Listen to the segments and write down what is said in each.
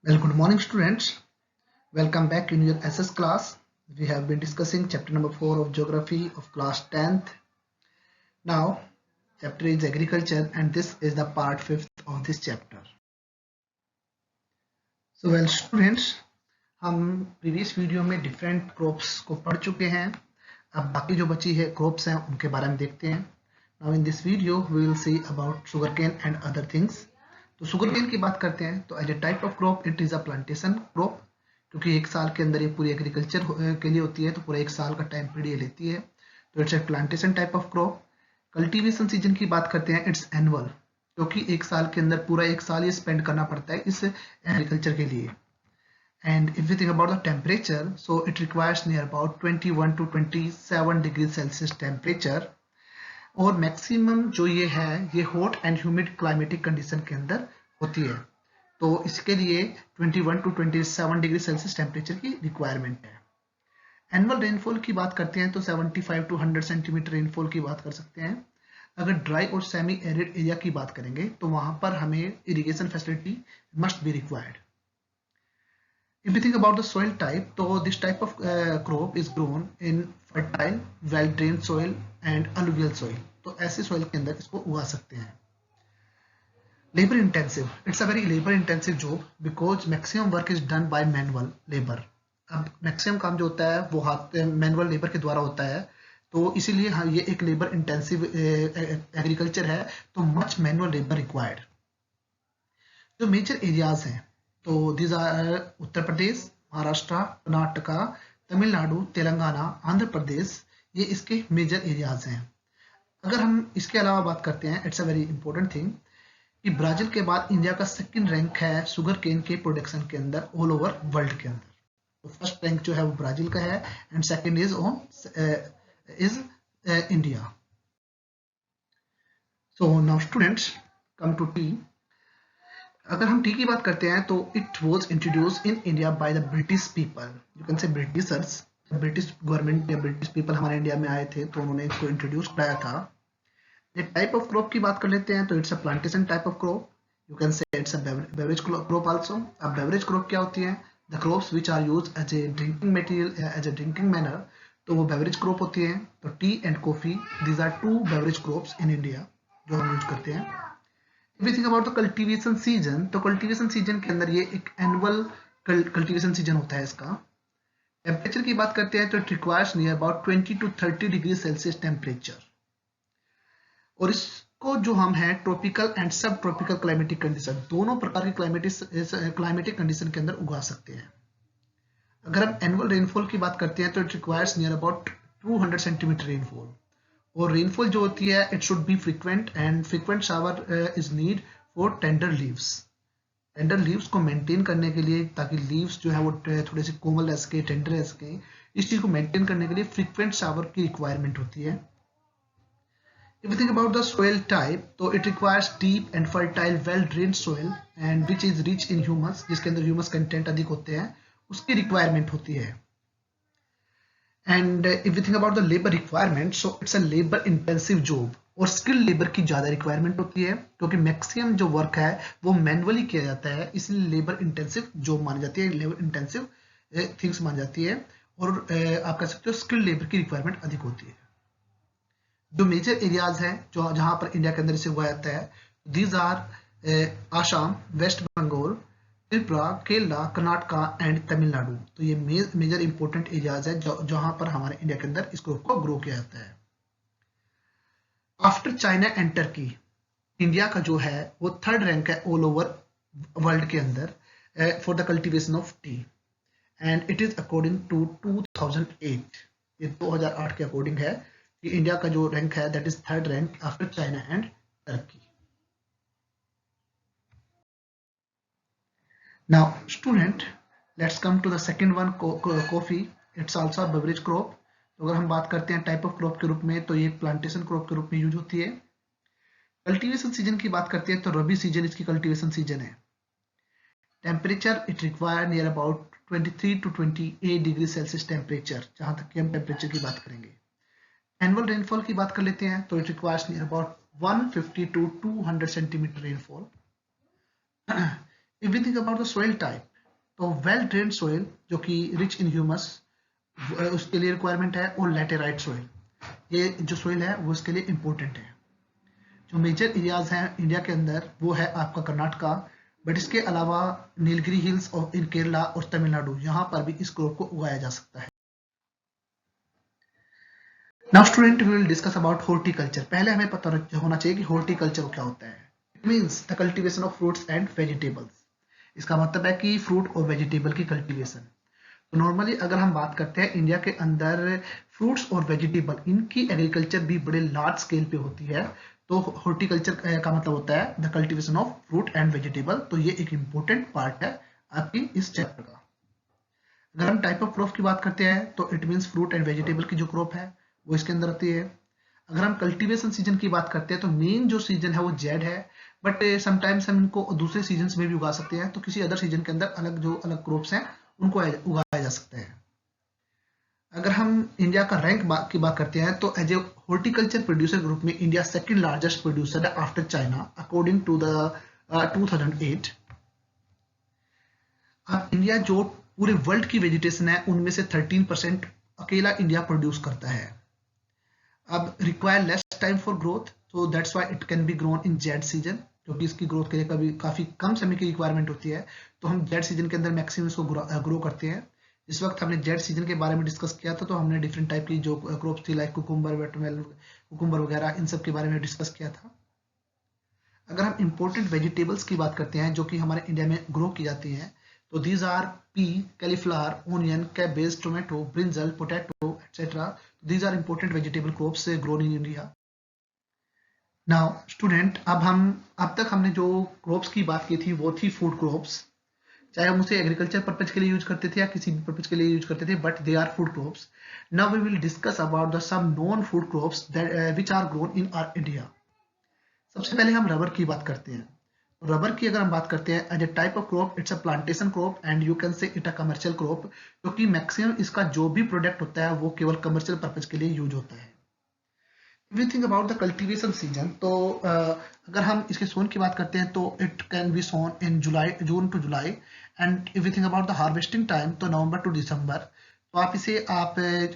Well, good morning, students. Welcome back in your SS class. We have been discussing chapter number 4 of Geography of class 10th. Now, chapter is Agriculture, and this is the part 5th of this chapter. So, well, students, हम previous video में different crops को पढ़ चुके हैं. अब बाकी जो बची है crops हैं उनके बारे में देखते हैं. Now in this video we will see about sugarcane and other things. तो sugarcane की बात करते हैं तो as a type of crop it is a plantation crop, क्योंकि एक साल के अंदर ये पूरी एग्रीकल्चर के लिए होती है तो पूरा एक साल का टाइम पीरियड ये लेती है, तो it's a plantation type of crop. Cultivation season की बात करते हैं, इट्स एनुअल, क्योंकि एक साल के अंदर पूरा एक साल ये स्पेंड करना पड़ता है इस एग्रीकल्चर के लिए. And if we think about the temperature, so it requires near about 21 to 27 degrees Celsius temperature, और मैक्सिमम जो ये है ये hot and humid climatic condition के अंदर होती है, तो इसके लिए 21 टू 27 डिग्री सेल्सियस टेम्परेचर की रिक्वायरमेंट है. एनुअल रेनफॉल की बात करते हैं तो 75 टू 100 सेंटीमीटर रेनफॉल की बात कर सकते हैं. अगर ड्राई और सेमी एरिड एरिया की बात करेंगे तो वहां पर हमें irrigation facility must be required. If we think about the soil type, so this type of crop is grown in fertile, well-drained soil and alluvial soil. तो ऐसे soil के अंदर इसको उगा सकते हैं. Labor intensive, it's a very labor intensive job because maximum work is done by manual labor. अब maximum काम जो होता है वो हाथ manual labor के द्वारा होता है, तो इसीलिए हाँ ये एक labor intensive agriculture है, तो much manual labor required. जो major areas हैं तो these are उत्तर प्रदेश, महाराष्ट्र, कर्नाटका, तमिलनाडु, तेलंगाना, आंध्र प्रदेश, ये इसके मेजर एरियाज हैं. अगर हम इसके अलावा बात करते हैं, it's a very important thing कि ब्राजील के बाद इंडिया का सेकंड रैंक है शुगर केन के प्रोडक्शन के अंदर ऑल ओवर वर्ल्ड के अंदर. तो फर्स्ट रैंक जो है वो ब्राजील का है and second is India. So now students come to tea. अगर हम टी की बात करते हैं तो it was introduce in India by the British people, you can say Britishers. British government या ब्रिटिश पीपल हमारे इंडिया में आए थे तो उन्होंने इसको इंट्रोड्यूस कराया था. एक टाइप ऑफ क्रॉप की बात कर लेते हैं तो it's a plantation type of crop, you can say it's a beverage crop also. अब बेवरेज क्रॉप क्या होती है? The crops which are use as a drinking material, as a drinking manner, तो वो बेवरेज क्रॉप होती है. तो tea and coffee, these are two beverage crops in India जो हम यूज करते हैं. If we think about the cultivation season, तो cultivation season के अंदर ये एक annual cultivation season होता है इसका. टेम्परेचर की बात करते हैं तो it requires near about 20 to 30 degree Celsius temperature, और इसको जो हम हैं ट्रॉपिकल एंड सब ट्रॉपिकल क्लाइमेटिक कंडीशन, दोनों प्रकार की क्लाइमेटिक कंडीशन के अंदर उगा सकते हैं. अगर हम एनुअल रेनफॉल की बात करते हैं तो it requires near about 200 centimetre rainfall, और रेनफॉल जो होती है it should be frequent and frequent shower is need for tender leaves. Tender leaves को मेंटेन करने के लिए, ताकि लीव्स जो है वो थोड़े से कोमल रह सके, टेंडर रह सके, इस चीज को मेंटेन करने के लिए फ्रीक्वेंट शावर की रिक्वायरमेंट होती है. If you think about the soil type, तो it requires deep and fertile, well-drained soil and which is rich in humus, जिसके अंदर ह्यूमस कंटेंट अधिक होते हैं, उसकी रिक्वायरमेंट होती है. And if we think about the labor requirement, so it's a labor intensive job, और स्किल लेबर की ज्यादा रिक्वायरमेंट होती है क्योंकि मैक्सिमम जो वर्क है वो मैनुअली किया जाता है, इसलिए लेबर इंटेंसिव जॉब मानी जाती है, लेबर इंटेंसिव थिंग्स मानी जाती है, और आप कह सकते हो स्किल लेबर की रिक्वायरमेंट अधिक होती है. जो मेजर एरियाज हैं जो जहां पर इंडिया के अंदर इसे उगाया जाता है, these are Assam, West Bengal, Tripura, Kerala, Karnataka and Tamil Nadu. तो ये मेजर इंपोर्टेंट एरियाज है जहां पर हमारे इंडिया के अंदर इस क्रॉप को ग्रो किया जाता है. After China and Turkey, India का जो है वो थर्ड रैंक है ऑल ओवर वर्ल्ड के अंदर for the cultivation of tea, and it is according to 2008. ये 2008 के अकॉर्डिंग है कि इंडिया का जो रैंक है that is third rank after China and Turkey. Now, student, let's come to the second one, coffee. It's also a beverage crop. तो अगर हम बात करते हैं टाइप ऑफ क्रॉप के रूप में तो ये प्लांटेशन क्रॉप के रूप में यूज होती है. कल्टीवेशन सीजन की बात करते हैं तो रबी सीजन इसकी कल्टीवेशन सीजन है. Temperature it require near about 23 to 28 degree Celsius temperature, जहां तक कि हम टेम्परेचर की बात करेंगे. एनुअल रेनफॉल की बात कर लेते हैं तो it requires near about 150 to 200 centimetre rainfall. If we think about the soil type, तो वेल ड्रेन्ड सोइल जो कि रिच इन ह्यूमस उसके लिए रिक्वायरमेंट है, और लैटेराइट सोइल, ये जो सोइल है वो इसके लिए इम्पोर्टेंट है। जो मेजर एरियाज हैं इंडिया के अंदर वो है आपका कर्नाटका, बट इसके अलावा नीलगिरी हिल्स और इन केरला और तमिलनाडु, यहाँ पर भी इस क्रॉप को उगाया जा सकता है। Now student we will discuss about horticulture. पहले हमें पता होना चाहिए कि हॉर्टिकल्चर क्या होता है। It means the cultivation of fruits and vegetables. इसका मतलब है कि फ्रूट और वेजिटेबल की कल्टीवेशन। तो नॉर्मली अगर हम बात करते हैं इंडिया के अंदर फ्रूट्स और वेजिटेबल इनकी एग्रीकल्चर भी बड़े लार्ज स्केल पे होती है। तो हॉर्टिकल्चर का मतलब होता है the cultivation of fruit and vegetable. तो ये एक इम्पोर्टेंट पार्ट है आपकी इस चैप्टर का। अगर हम टाइप ऑफ क्रॉप की बात करते हैं तो it means fruit and vegetable की जो क्रॉप है वो इसके अंदर आती है। अगर हम कल्टीवेशन सीजन की बात करते हैं तो मेन जो सीजन है वो जेड है, बट समटाइम्स हम इनको दूसरे सीजन में भी उगा सकते हैं। तो किसी अदर सीजन के अंदर अलग क्रॉप्स हैं उनको उगाया जा सकता है। अगर हम इंडिया का रैंक की बात करते हैं तो as a horticulture producer group में इंडिया सेकंड लार्जेस्ट प्रोड्यूसर है after China according to the 2008। अब इंडिया जो पूरे वर्ल्ड की वेजिटेशन है उनमें से 13% अकेला इंडिया प्रोड्यूस करता है। अब require less time for growth, so that's why it can B grown in Z season, क्योंकि इसकी ग्रोथ के लिए कभी काफी कम समय की रिक्वायरमेंट होती है। तो हम जेड सीजन के अंदर मैक्सिमम इसको ग्रो करते हैं। इस वक्त हमने जेड सीजन के बारे में डिस्कस किया था, तो हमने डिफरेंट टाइप की जो क्रॉप्स थी लाइक कुकुम्बर, वाटरमेलन, कुकुम्बर वगैरह, इन सब के बारे में डिस्कस किया था। अगर हम इम्पोर्टेंट वेजिटेबल्स की बात करते हैं जो कि हमारे इंडिया में ग्रो की जाती हैं, तो these R P, cauliflower, onion, cabbage, tomato, brinjal, potato etcetera. These are important vegetable crops grown in India. Now, student, अब तक हमने जो क्रॉप्स की बात की थी वो थी फूड क्रॉप्स, चाहे हम उसे एग्रीकल्चर पर्पज के लिए यूज करते थे या किसी भी पर्पज के लिए यूज करते थे, but they are food crops. Now we will discuss about the some non food crops which are grown in our India. सबसे पहले हम रबर की बात करते हैं। रबर की अगर हम बात करते हैं as a type of crop, it's a plantation crop and you can say it a commercial crop, क्योंकि मैक्सिमम इसका जो भी प्रोडक्ट होता है वो केवल कमर्शियल पर्पज के लिए यूज होता है। If we think about the cultivation season, तो अगर हम इसके सोन की बात करते हैं तो it can be sown in June to July, and if we think about the harvesting time तो नवंबर टू दिसंबर। तो आप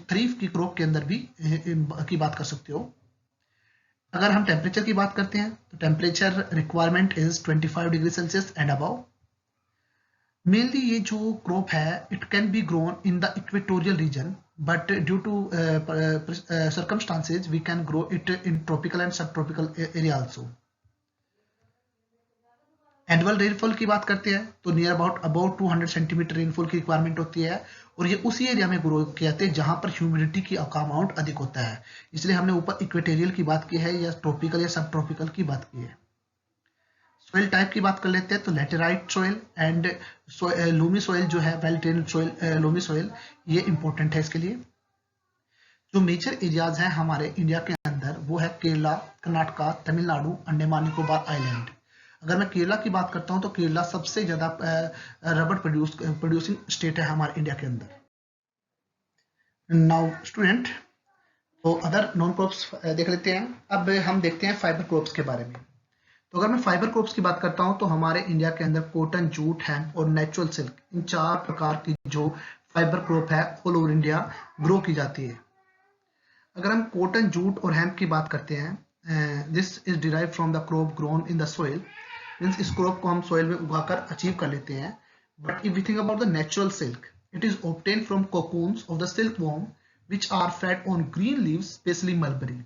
खरीफ की क्रॉप के अंदर भी की बात कर सकते हो। अगर हम टेम्परेचर की बात करते हैं तो temperature requirement is 25 degree Celsius and above. Mainly ये जो क्रॉप है it can B grown in the equatorial region, but due to circumstances we can grow it in tropical and subtropical area also. Annual rainfall की बात करते हैं तो near about 200 centimetre rainfall की requirement होती है, और ये उसी एरिया में ग्रो किए जाते हैं जहां पर ह्यूमिडिटी की अमाउंट अधिक होता है। इसलिए हमने ऊपर इक्वेटोरियल की बात की है या ट्रॉपिकल या सब ट्रॉपिकल की बात की है। सॉइल टाइप की बात कर लेते हैं तो laterite soil and loamy soil जो है, well drained soil loamy soil, ये इंपॉर्टेंट है इसके लिए। जो मेजर एरियाज हैं हमारे इंडिया के अंदर वो है केरला, कर्नाटका, तमिलनाडु, अंडमान निकोबार आइलैंड। अगर मैं केरला की बात करता हूं तो केरला सबसे ज्यादा रबर प्रोड्यूसिंग स्टेट है हमारे इंडिया के अंदर। नाउ स्टूडेंट, तो अदर नॉन क्रॉप्स देख लेते हैं। अब हम देखते हैं फाइबर क्रॉप्स के बारे में। तो अगर मैं फाइबर क्रॉप्स की बात करता हूं तो हमारे इंडिया के अंदर कॉटन, जूट, हेम्प और नेचुरल सिल्क, इन 4 प्रकार की जो फाइबर क्रॉप है ऑल ओवर इंडिया ग्रो की जाती है। अगर हम कॉटन, जूट और हेम्प की बात करते हैं, this is derive from the crop grown in the soil, means इस क्रॉप को हम सोइल में उगाकर अचीव कर लेते हैं। But if we think about the natural silk, it is obtain from cocoons of the silk worm which are fed on green leaves, specially mulberry.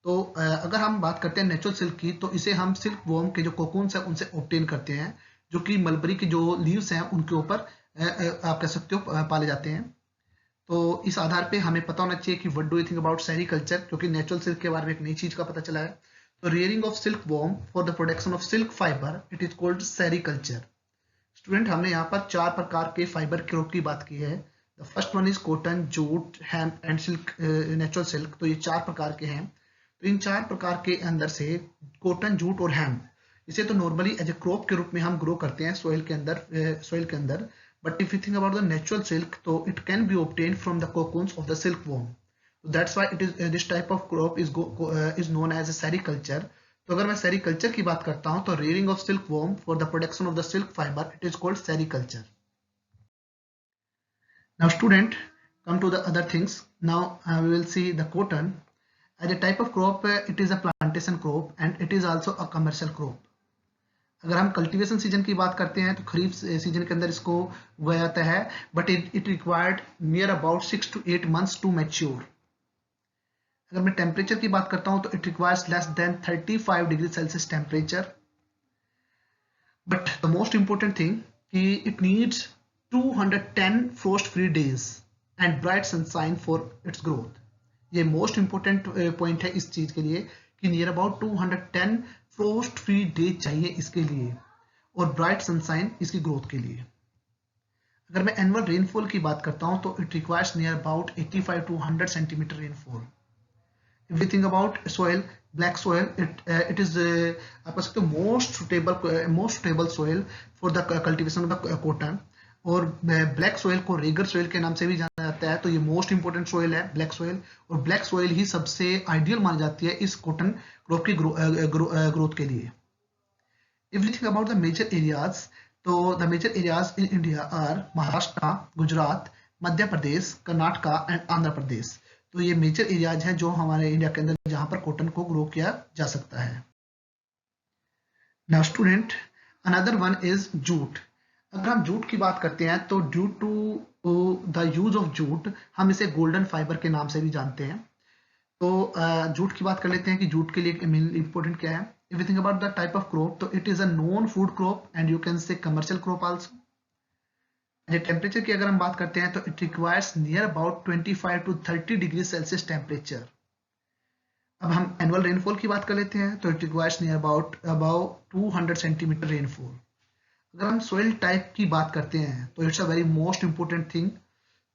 तो अगर हम बात करते हैं नेचुरल सिल्क की तो इसे हम सिल्क वॉर्म के जो कोकून्स हैं उनसे ऑब्टेन करते हैं, जो कि मलबरी के जो लीव्स हैं उनके ऊपर आप कह सकते हो पाले जाते हैं। तो इस आधार पे हमें पता होना चाहिए कि what do you think about sericulture, क्योंकि नेचुरल सिल्क के बारे में एक नई चीज का पता चला है। तो rearing of silk worm for the production of silk fibre, it is called sericulture. Student, हमने यहाँ पर 4 प्रकार के फाइबर क्रॉप की बात की है। The first one is cotton, jute, hemp and silk, natural silk. तो ये 4 प्रकार के हैं। तो इन 4 प्रकार के अंदर से कॉटन, जूट और हेम्प, इसे तो नॉर्मली एज ए क्रॉप के रूप में हम ग्रो करते हैं सॉइल के अंदर। But if you think about the natural silk, so it can be obtained from the cocoons of the silkworm. So that's why it is this type of crop is known as a sericulture. तो अगर मैं sericulture की बात करता हूँ तो rearing of silkworm for the production of the silk fiber, it is called sericulture. Now student, come to the other things. Now we will see the cotton. As a type of crop, it is a plantation crop and it is also a commercial crop. अगर हम cultivation season की बात करते हैं तो खरीफ season के अंदर इसको उगाया जाता है, but it required near about 6 to 8 months to mature. अगर मैं टेम्परेचर की बात करता हूं तो it requires less than 35 degree Celsius temperature. But the most important thing कि it needs 210 frost free days and bright sunshine for its growth. ये most important point है इस चीज के लिए कि near about 210 frost free days चाहिए इसके लिए और ब्राइट सनशाइन इसकी ग्रोथ के लिए. अगर मैं एनुअल रेनफॉल की बात करता हूं तो it requires near about 85 to 100 centimetre rainfall. If we think about soil, black soil, it is आप कह सकते हो most suitable soil for the cultivation of the cotton. और ब्लैक सोयल को रेगर सोयल के नाम से भी जाना जाता है. तो ये मोस्ट इंपोर्टेंट सोयल है ब्लैक सोयल, और ब्लैक सोयल ही सबसे आइडियल मानी जाती है इस कॉटन क्रॉप की ग्रोथ के लिए. If we think about the major areas, तो the major areas in India are Maharashtra, Gujarat, Madhya Pradesh, Karnataka and Andhra Pradesh. तो ये मेजर एरियाज हैं जो हमारे इंडिया के अंदर जहां पर कॉटन को ग्रो किया जा सकता है. Now student, another one is jute. अगर हम जूट की बात करते हैं तो due to the use of jute हम इसे गोल्डन फाइबर के नाम से भी जानते हैं. तो जूट की बात कर लेते हैं कि जूट के लिए मेन इंपॉर्टेंट क्या है. If you think about the type of crop, तो it is a non food crop and you can say commercial crop also. Temperature की अगर हम बात करते हैं तो it requires near about 25 to 30 degree Celsius temperature. अब हम एनुअल रेनफॉल की बात कर लेते हैं तो it requires near about 200 centimetre rainfall. अगर हम सोइल टाइप की बात करते हैं तो it's a very most important thing.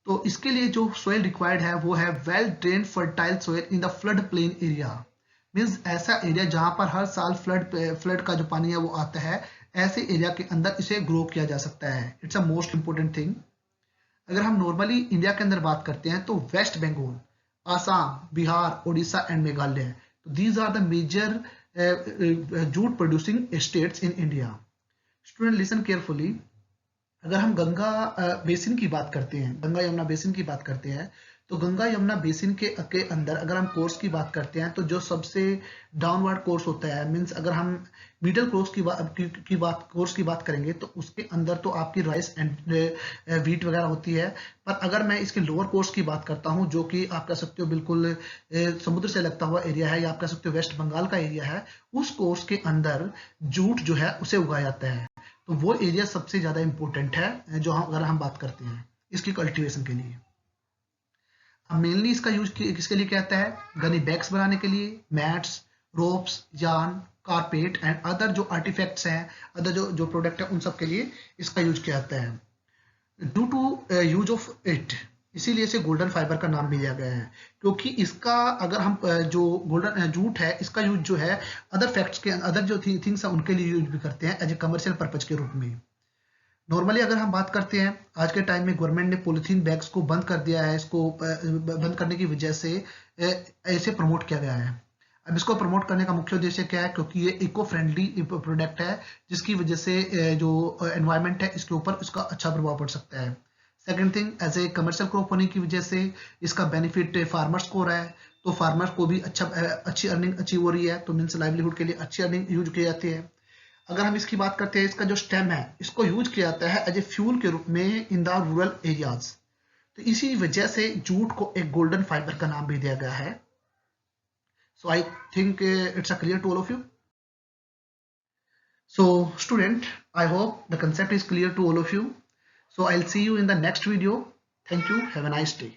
तो इसके लिए जो सोइल रिक्वायर्ड है वो है well drain fertile soil in the flood plain area. Means ऐसा एरिया जहां पर हर साल फ्लड का जो पानी है वो आता है, ऐसे एरिया के अंदर इसे ग्रो किया जा सकता है. It's a most important thing. अगर हम नॉर्मली इंडिया के अंदर बात करते हैं तो वेस्ट बंगाल, आसाम, बिहार, उड़ीसा एंड मेघालय, तो these are the major jute producing states in India. Student listen carefully. अगर हम गंगा बेसिन की बात करते हैं, गंगा यमुना बेसिन की बात करते हैं, तो गंगा यमुना बेसिन के अंदर अगर हम कोर्स की बात करते हैं तो जो सबसे डाउनवर्ड कोर्स होता है, मींस अगर हम मिडिल कोर्स की बात करेंगे तो उसके अंदर तो आपकी राइस एंड वीट वगैरह होती है. पर अगर मैं इसके लोअर कोर्स की बात करता हूं जो कि आप कह सकते हो बिल्कुल समुद्र से लगता हुआ एरिया है, या आप कह सकते हो वेस्ट बंगाल का एरिया है, उस कोर्स के अंदर जूट जो है उसे उगाया जाता है. तो वो एरिया सबसे ज्यादा इंपॉर्टेंट है जो अगर हम बात करते हैं इसकी कल्टीवेशन के लिए. अब मेनली इसका यूज किसके लिए किया जाता है? गनी बैग्स बनाने के लिए, mats, ropes, yarn, carpet and other जो आर्टिफैक्ट्स हैं, अदर जो प्रोडक्ट है उन सब के लिए इसका यूज किया जाता है. Due to use of it, इसीलिए इसे गोल्डन फाइबर का नाम भी दिया गया है, क्योंकि इसका अगर हम जो गोल्डन जूट है इसका यूज जो है अदर फैक्ट्स के अदर जो थिंग्स है उनके लिए यूज भी करते हैं एज ए कमर्शियल पर्पज के रूप में. नॉर्मली अगर हम बात करते हैं आज के टाइम में गवर्नमेंट ने पॉलीथीन बैग्स को बंद कर दिया है. इसको बंद करने की वजह से ऐसे प्रमोट किया गया है. अब इसको प्रमोट करने का मुख्य उद्देश्य क्या है? क्योंकि ये इको फ्रेंडली प्रोडक्ट है जिसकी वजह से जो एनवायरनमेंट है इसके ऊपर इसका अच्छा प्रभाव पड़ सकता है. Second thing, as a commercial crop होने की वजह से इसका बेनिफिट फार्मर्स को हो रहा है. तो फार्मर्स को भी अच्छी अर्निंग अचीव हो रही है. तो मीन्स लाइवलीहुड के लिए अच्छी अर्निंग यूज की जाती है. अगर हम इसकी बात करते हैं, इसका जो स्टेम है इसको यूज किया जाता है एज ए फ्यूल के रूप में इन द रूरल एरियाज. तो इसी वजह से जूट को एक गोल्डन फाइबर का नाम भी दिया गया है. So I think it's a clear to all of you. So student, I hope the concept is clear to all of you. So I'll see you in the next video. Thank you. Have a nice day.